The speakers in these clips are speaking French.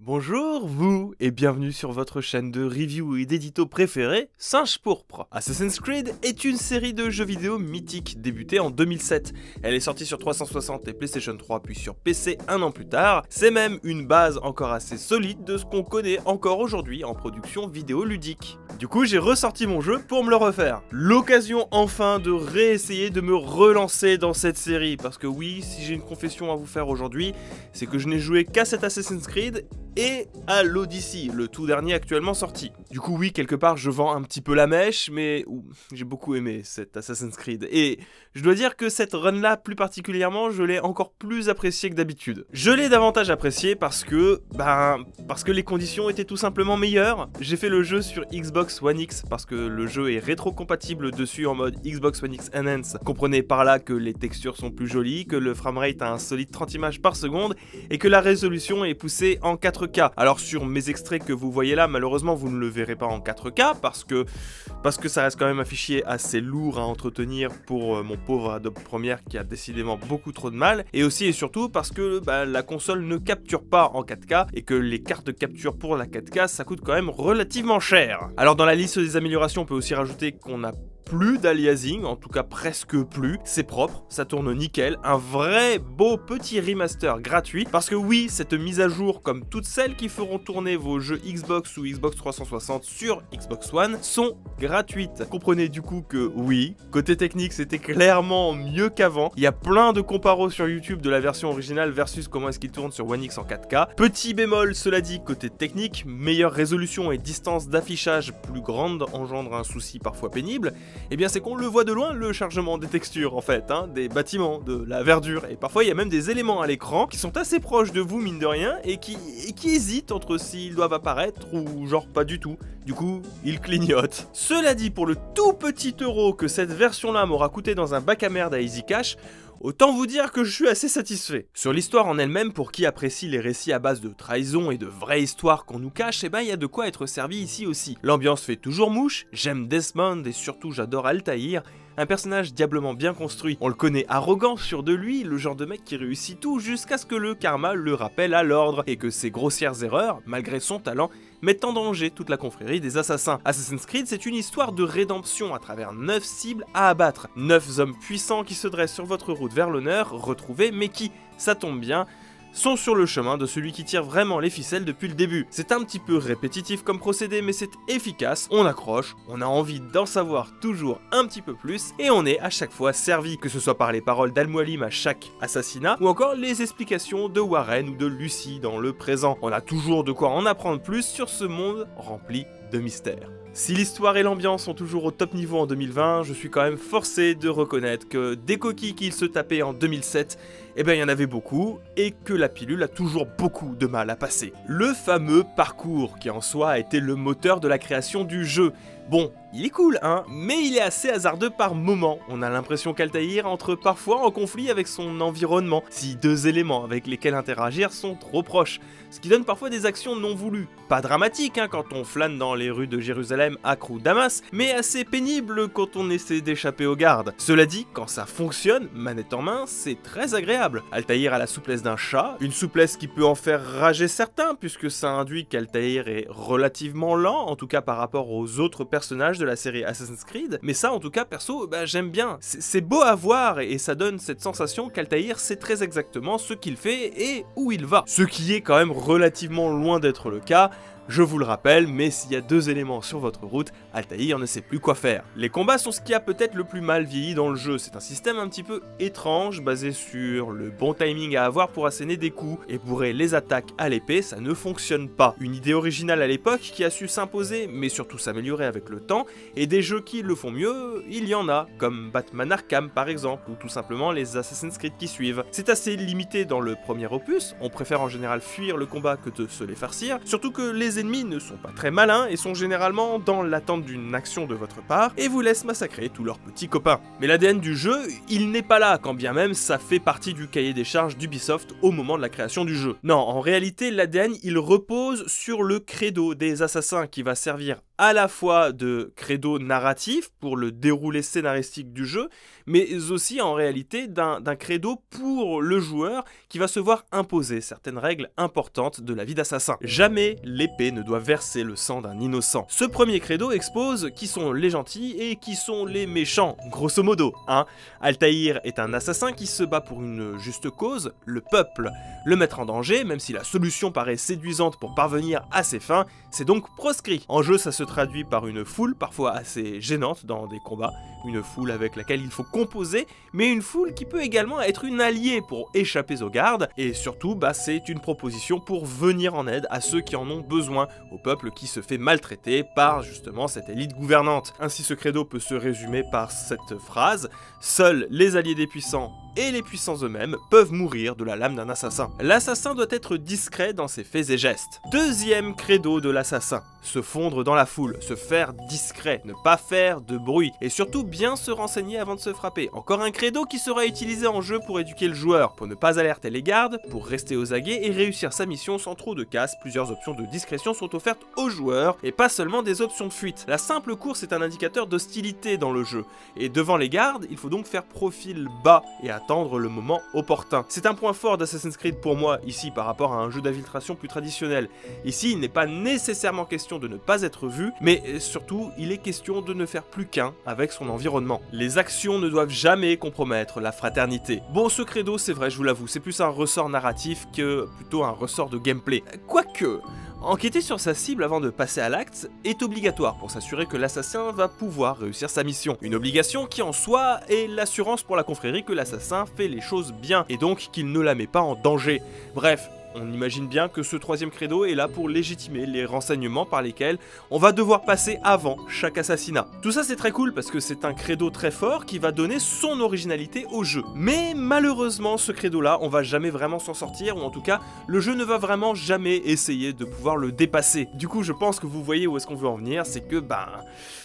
Bonjour vous et bienvenue sur votre chaîne de review et d'édito préférée, Singe Pourpre. Assassin's Creed est une série de jeux vidéo mythiques débutée en 2007. Elle est sortie sur 360 et PlayStation 3 puis sur PC un an plus tard. C'est même une base encore assez solide de ce qu'on connaît encore aujourd'hui en production vidéoludique. Du coup j'ai ressorti mon jeu pour me le refaire. L'occasion enfin de réessayer de me relancer dans cette série parce que oui, si j'ai une confession à vous faire aujourd'hui, c'est que je n'ai joué qu'à cet Assassin's Creed et à l'Odyssey, le tout dernier actuellement sorti. Du coup oui, quelque part je vends un petit peu la mèche, mais j'ai beaucoup aimé cet Assassin's Creed. Et je dois dire que cette run là plus particulièrement, je l'ai encore plus appréciée que d'habitude. Je l'ai davantage appréciée parce que les conditions étaient tout simplement meilleures. J'ai fait le jeu sur Xbox One X parce que le jeu est rétro-compatible dessus en mode Xbox One X Enhance. Comprenez par là que les textures sont plus jolies, que le framerate a un solide 30 images par seconde et que la résolution est poussée en 4K. Alors sur mes extraits que vous voyez là, malheureusement vous ne le verrez pas en 4K parce que ça reste quand même un fichier assez lourd à entretenir pour mon pauvre Adobe Premiere qui a décidément beaucoup trop de mal, et aussi et surtout parce que la console ne capture pas en 4K et que les cartes de capture pour la 4K ça coûte quand même relativement cher. Alors dans la liste des améliorations on peut aussi rajouter qu'on a plus d'aliasing, en tout cas presque plus, c'est propre, ça tourne nickel, un vrai beau petit remaster gratuit, parce que oui, cette mise à jour, comme toutes celles qui feront tourner vos jeux Xbox ou Xbox 360 sur Xbox One, sont gratuites. Comprenez du coup que oui, côté technique c'était clairement mieux qu'avant, il y a plein de comparos sur YouTube de la version originale versus comment est-ce qu'il tourne sur One X en 4K. Petit bémol, cela dit, côté technique, meilleure résolution et distance d'affichage plus grande engendre un souci parfois pénible. Eh bien c'est qu'on le voit de loin le chargement des textures en fait, des bâtiments, de la verdure, et parfois il y a même des éléments à l'écran qui sont assez proches de vous mine de rien et qui hésitent entre s'ils doivent apparaître ou genre pas du tout. Du coup, ils clignotent. Cela dit, pour le tout petit euro que cette version là m'aura coûté dans un bac à merde à Easy Cash, autant vous dire que je suis assez satisfait. Sur l'histoire en elle-même, pour qui apprécie les récits à base de trahison et de vraies histoires qu'on nous cache, eh ben il y a de quoi être servi ici aussi. L'ambiance fait toujours mouche, j'aime Desmond et surtout j'adore Altaïr, un personnage diablement bien construit. On le connaît arrogant, sûr de lui, le genre de mec qui réussit tout jusqu'à ce que le karma le rappelle à l'ordre et que ses grossières erreurs, malgré son talent, mettent en danger toute la confrérie des assassins. Assassin's Creed, c'est une histoire de rédemption à travers 9 cibles à abattre. 9 hommes puissants qui se dressent sur votre route vers l'honneur, retrouvés, mais qui, ça tombe bien, sont sur le chemin de celui qui tire vraiment les ficelles depuis le début. C'est un petit peu répétitif comme procédé, mais c'est efficace, on accroche, on a envie d'en savoir toujours un petit peu plus, et on est à chaque fois servi, que ce soit par les paroles d'Al-Mualim à chaque assassinat, ou encore les explications de Warren ou de Lucie dans le présent. On a toujours de quoi en apprendre plus sur ce monde rempli de mystères. Si l'histoire et l'ambiance sont toujours au top niveau en 2020, je suis quand même forcé de reconnaître que des coquilles qu'il se tapait en 2007, eh ben il y en avait beaucoup, et que la pilule a toujours beaucoup de mal à passer. Le fameux parcours qui en soi a été le moteur de la création du jeu. Bon, il est cool, mais il est assez hasardeux par moments. On a l'impression qu'Altaïr entre parfois en conflit avec son environnement, si deux éléments avec lesquels interagir sont trop proches, ce qui donne parfois des actions non voulues. Pas dramatique quand on flâne dans les rues de Jérusalem, Acre ou Damas, mais assez pénible quand on essaie d'échapper aux gardes. Cela dit, quand ça fonctionne, manette en main, c'est très agréable. Altaïr a la souplesse d'un chat, une souplesse qui peut en faire rager certains, puisque ça induit qu'Altaïr est relativement lent, en tout cas par rapport aux autres personnages de la série Assassin's Creed, mais ça en tout cas perso j'aime bien, c'est beau à voir et ça donne cette sensation qu'Altaïr sait très exactement ce qu'il fait et où il va, ce qui est quand même relativement loin d'être le cas. Je vous le rappelle, mais s'il y a deux éléments sur votre route, Altaïr ne sait plus quoi faire. Les combats sont ce qui a peut-être le plus mal vieilli dans le jeu, c'est un système un petit peu étrange, basé sur le bon timing à avoir pour asséner des coups, et bourrer les attaques à l'épée, ça ne fonctionne pas. Une idée originale à l'époque qui a su s'imposer, mais surtout s'améliorer avec le temps, et des jeux qui le font mieux, il y en a, comme Batman Arkham par exemple, ou tout simplement les Assassin's Creed qui suivent. C'est assez limité dans le premier opus, on préfère en général fuir le combat que de se les farcir, surtout que les ennemis ne sont pas très malins et sont généralement dans l'attente d'une action de votre part et vous laissent massacrer tous leurs petits copains. Mais l'ADN du jeu, il n'est pas là, quand bien même ça fait partie du cahier des charges d'Ubisoft au moment de la création du jeu. Non, en réalité, l'ADN, il repose sur le credo des assassins qui va servir à la fois de credo narratif pour le déroulé scénaristique du jeu, mais aussi en réalité d'un credo pour le joueur qui va se voir imposer certaines règles importantes de la vie d'assassin. Jamais l'épée ne doit verser le sang d'un innocent. Ce premier credo expose qui sont les gentils et qui sont les méchants, grosso modo. Altaïr est un assassin qui se bat pour une juste cause, le peuple. Le mettre en danger, même si la solution paraît séduisante pour parvenir à ses fins, c'est donc proscrit. En jeu, ça se traduit par une foule parfois assez gênante dans des combats, une foule avec laquelle il faut composer, mais une foule qui peut également être une alliée pour échapper aux gardes, et surtout, c'est une proposition pour venir en aide à ceux qui en ont besoin, au peuple qui se fait maltraiter par justement cette élite gouvernante. Ainsi, ce credo peut se résumer par cette phrase: seuls les alliés des puissants et les puissants eux-mêmes peuvent mourir de la lame d'un assassin. L'assassin doit être discret dans ses faits et gestes. Deuxième credo de l'assassin: se fondre dans la foule, se faire discret, ne pas faire de bruit, et surtout bien se renseigner avant de se frapper. Encore un credo qui sera utilisé en jeu pour éduquer le joueur, pour ne pas alerter les gardes, pour rester aux aguets et réussir sa mission sans trop de casse. Plusieurs options de discrétion sont offertes aux joueurs, et pas seulement des options de fuite. La simple course est un indicateur d'hostilité dans le jeu, et devant les gardes, il faut donc faire profil bas et attendre le moment opportun. C'est un point fort d'Assassin's Creed pour moi ici par rapport à un jeu d'infiltration plus traditionnel. Ici, il n'est pas nécessairement question de ne pas être vu, mais surtout, il est question de ne faire plus qu'un avec son environnement. Les actions ne doivent jamais compromettre la fraternité. Bon, ce credo, c'est vrai, je vous l'avoue, c'est plus un ressort narratif que plutôt un ressort de gameplay. Quoique, enquêter sur sa cible avant de passer à l'acte est obligatoire pour s'assurer que l'assassin va pouvoir réussir sa mission. Une obligation qui en soi est l'assurance pour la confrérie que l'assassin fait les choses bien et donc qu'il ne la met pas en danger. Bref, on imagine bien que ce troisième credo est là pour légitimer les renseignements par lesquels on va devoir passer avant chaque assassinat. Tout ça c'est très cool parce que c'est un credo très fort qui va donner son originalité au jeu. Mais malheureusement ce credo là on va jamais vraiment s'en sortir, ou en tout cas le jeu ne va vraiment jamais essayer de pouvoir le dépasser. Du coup je pense que vous voyez où est-ce qu'on veut en venir, c'est que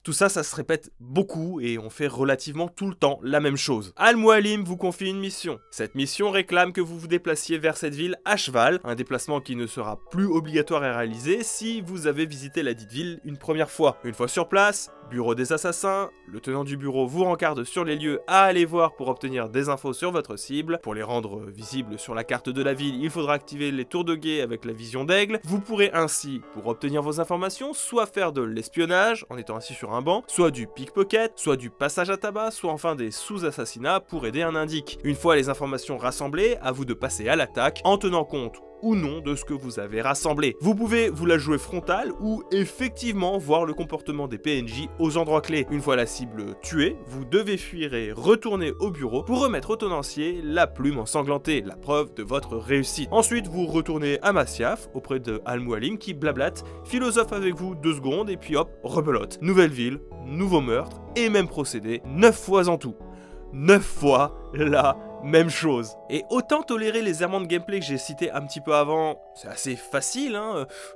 tout ça, ça se répète beaucoup et on fait relativement tout le temps la même chose. Al-Mualim vous confie une mission. Cette mission réclame que vous vous déplaciez vers cette ville à cheval, un déplacement qui ne sera plus obligatoire à réaliser si vous avez visité la dite ville une première fois. Une fois sur place, bureau des assassins, le tenant du bureau vous rencarde sur les lieux à aller voir pour obtenir des infos sur votre cible. Pour les rendre visibles sur la carte de la ville, il faudra activer les tours de guet avec la vision d'aigle. Vous pourrez ainsi, pour obtenir vos informations, soit faire de l'espionnage en étant assis sur un banc, soit du pickpocket, soit du passage à tabac, soit enfin des sous-assassinats pour aider un indique. Une fois les informations rassemblées, à vous de passer à l'attaque en tenant compte ou non de ce que vous avez rassemblé. Vous pouvez vous la jouer frontale ou effectivement voir le comportement des PNJ aux endroits clés. Une fois la cible tuée, vous devez fuir et retourner au bureau pour remettre au tenancier la plume ensanglantée, la preuve de votre réussite. Ensuite, vous retournez à Masyaf auprès de Al-Mualim qui blablate, philosophe avec vous 2 secondes et puis hop, rebelote. Nouvelle ville, nouveau meurtre et même procédé 9 fois en tout. 9 fois la même chose. Et autant tolérer les errements de gameplay que j'ai cités un petit peu avant, c'est assez facile,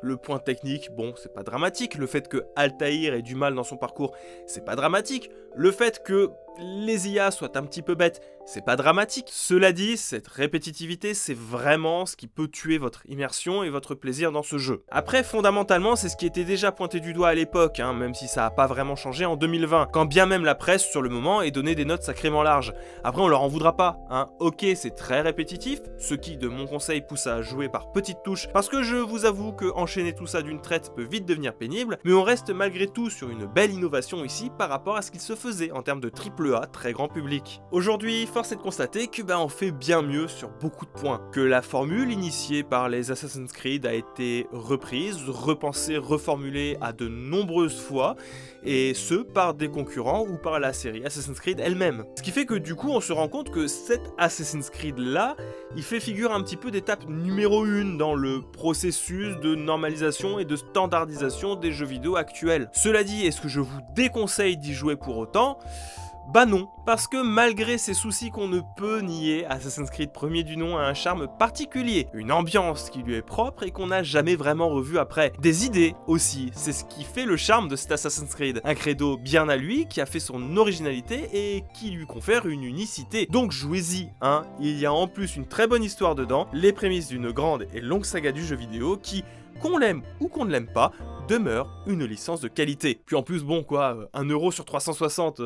le point technique, bon, c'est pas dramatique. Le fait que Altaïr ait du mal dans son parcours, c'est pas dramatique. Le fait que les IA soient un petit peu bêtes, c'est pas dramatique. Cela dit, cette répétitivité, c'est vraiment ce qui peut tuer votre immersion et votre plaisir dans ce jeu. Après, fondamentalement, c'est ce qui était déjà pointé du doigt à l'époque, même si ça a pas vraiment changé en 2020, quand bien même la presse, sur le moment, ait donné des notes sacrément larges. Après, on leur en voudra pas, Ok, c'est très répétitif, ce qui, de mon conseil, pousse à jouer par petites touches, parce que je vous avoue que enchaîner tout ça d'une traite peut vite devenir pénible, mais on reste malgré tout sur une belle innovation ici par rapport à ce qu'il se faisait en termes de AAA très grand public. Aujourd'hui, force est de constater que on fait bien mieux sur beaucoup de points, que la formule initiée par les Assassin's Creed a été reprise, repensée, reformulée à de nombreuses fois, et ce par des concurrents ou par la série Assassin's Creed elle-même. Ce qui fait que du coup on se rend compte que cet Assassin's Creed là, il fait figure un petit peu d'étape numéro 1 dans le processus de normalisation et de standardisation des jeux vidéo actuels. Cela dit, est-ce que je vous déconseille d'y jouer pour autant ? Bah non, parce que malgré ces soucis qu'on ne peut nier, Assassin's Creed premier du nom a un charme particulier, une ambiance qui lui est propre et qu'on n'a jamais vraiment revu après. Des idées aussi, c'est ce qui fait le charme de cet Assassin's Creed. Un credo bien à lui, qui a fait son originalité et qui lui confère une unicité. Donc jouez-y, il y a en plus une très bonne histoire dedans, les prémices d'une grande et longue saga du jeu vidéo qui, qu'on l'aime ou qu'on ne l'aime pas, demeure une licence de qualité. Puis en plus, bon quoi, 1 euro sur 360...